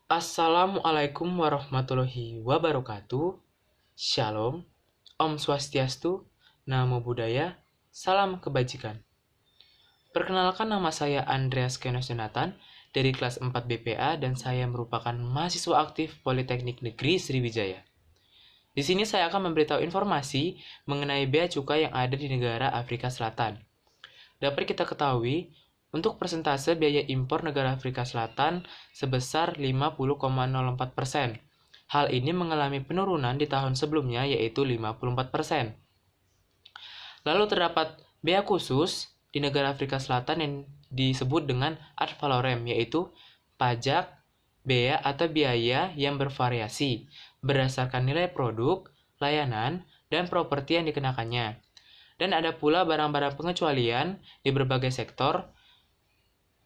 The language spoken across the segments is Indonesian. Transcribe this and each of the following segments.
Assalamualaikum warahmatullahi wabarakatuh. Shalom, Om Swastiastu, Namo Buddhaya, Salam Kebajikan. Perkenalkan, nama saya Andreas Kenos Jonathan dari kelas 4 BPA dan saya merupakan mahasiswa aktif Politeknik Negeri Sriwijaya. Di sini saya akan memberitahu informasi mengenai bea cukai yang ada di negara Afrika Selatan. Dapat kita ketahui, untuk persentase biaya impor negara Afrika Selatan sebesar 50,04%. Hal ini mengalami penurunan di tahun sebelumnya yaitu 54%. Lalu terdapat bea khusus di negara Afrika Selatan yang disebut dengan ad valorem, yaitu pajak, bea atau biaya yang bervariasi berdasarkan nilai produk, layanan, dan properti yang dikenakannya. Dan ada pula barang-barang pengecualian di berbagai sektor,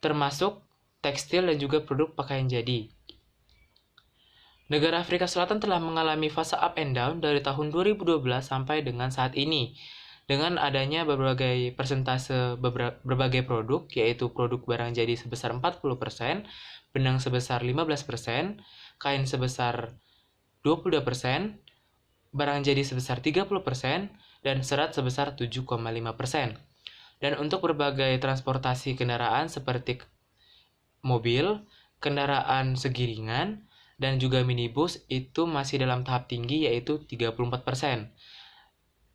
termasuk tekstil dan juga produk pakaian jadi. Negara Afrika Selatan telah mengalami fase up and down dari tahun 2012 sampai dengan saat ini, dengan adanya berbagai persentase berbagai produk, yaitu produk barang jadi sebesar 40%, benang sebesar 15%, kain sebesar 22%, barang jadi sebesar 30%, dan serat sebesar 7,5%. Dan untuk berbagai transportasi kendaraan seperti mobil, kendaraan segiringan, dan juga minibus itu masih dalam tahap tinggi yaitu 34%.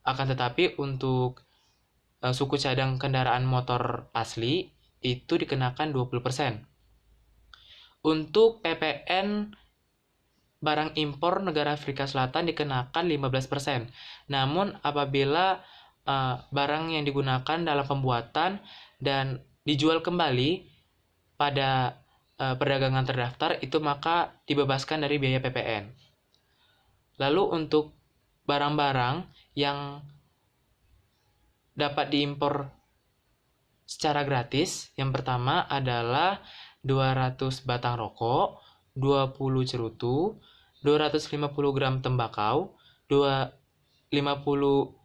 Akan tetapi untuk suku cadang kendaraan motor asli itu dikenakan 20%. Untuk PPN barang impor negara Afrika Selatan dikenakan 15%. Namun apabila barang yang digunakan dalam pembuatan dan dijual kembali pada perdagangan terdaftar itu maka dibebaskan dari biaya PPN. Lalu untuk barang-barang yang dapat diimpor secara gratis, yang pertama adalah 200 batang rokok, 20 cerutu, 250 gram tembakau, 50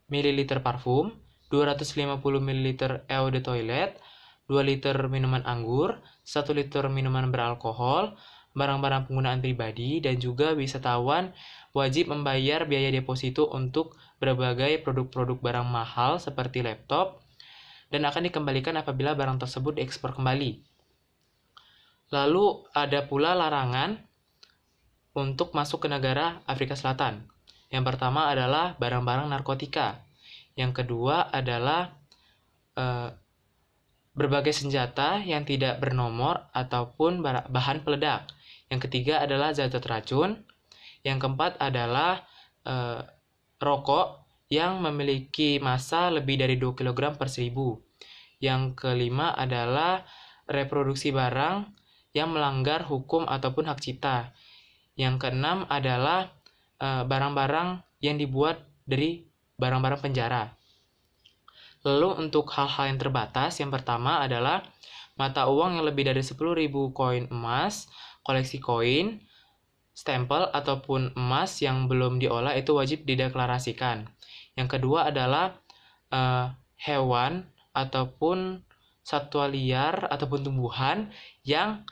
ml parfum, 250 ml eau de toilette, 2 liter minuman anggur, 1 liter minuman beralkohol, barang-barang penggunaan pribadi, dan juga wisatawan wajib membayar biaya deposito untuk berbagai produk-produk barang mahal seperti laptop, dan akan dikembalikan apabila barang tersebut diekspor kembali. Lalu ada pula larangan untuk masuk ke negara Afrika Selatan. Yang pertama adalah barang-barang narkotika. Yang kedua adalah berbagai senjata yang tidak bernomor ataupun bahan peledak. Yang ketiga adalah zat racun. Yang keempat adalah rokok yang memiliki massa lebih dari 2 kg per 1000. Yang kelima adalah reproduksi barang yang melanggar hukum ataupun hak cipta. Yang keenam adalah barang-barang yang dibuat dari barang-barang penjara. Lalu untuk hal-hal yang terbatas, yang pertama adalah mata uang yang lebih dari 10.000 koin emas, koleksi koin, stempel ataupun emas yang belum diolah itu wajib dideklarasikan. Yang kedua adalah hewan ataupun satwa liar ataupun tumbuhan yang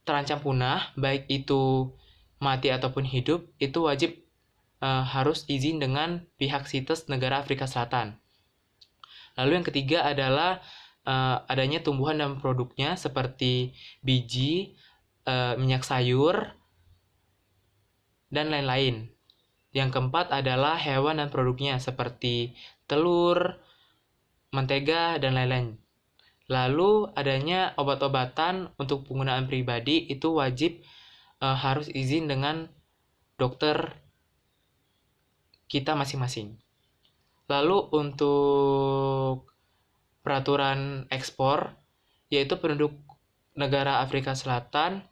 terancam punah, baik itu mati ataupun hidup, itu wajib harus izin dengan pihak CITES negara Afrika Selatan. Lalu yang ketiga adalah adanya tumbuhan dan produknya seperti biji, minyak sayur, dan lain-lain. Yang keempat adalah hewan dan produknya seperti telur, mentega, dan lain-lain. Lalu adanya obat-obatan untuk penggunaan pribadi itu wajib harus izin dengan dokter kita masing-masing. Lalu untuk peraturan ekspor, yaitu penduduk negara Afrika Selatan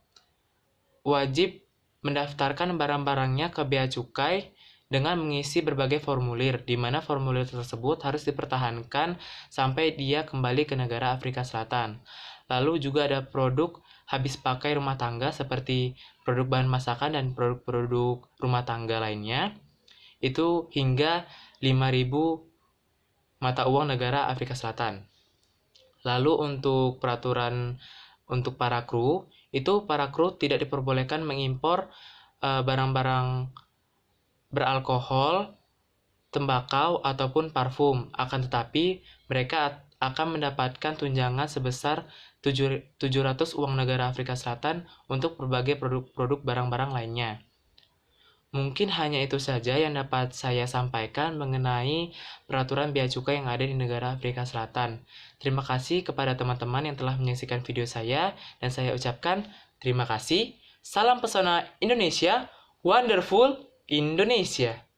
wajib mendaftarkan barang-barangnya ke bea cukai dengan mengisi berbagai formulir, di mana formulir tersebut harus dipertahankan sampai dia kembali ke negara Afrika Selatan. Lalu juga ada produk habis pakai rumah tangga seperti produk bahan masakan dan produk-produk rumah tangga lainnya, itu hingga 5.000 mata uang negara Afrika Selatan. Lalu untuk peraturan untuk para kru, itu para kru tidak diperbolehkan mengimpor barang-barang beralkohol, tembakau, ataupun parfum. Akan tetapi, mereka akan mendapatkan tunjangan sebesar 700 uang negara Afrika Selatan untuk berbagai produk-produk barang-barang lainnya. Mungkin hanya itu saja yang dapat saya sampaikan mengenai peraturan bea cukai yang ada di negara Afrika Selatan. Terima kasih kepada teman-teman yang telah menyaksikan video saya, dan saya ucapkan terima kasih. Salam pesona Indonesia, wonderful Indonesia.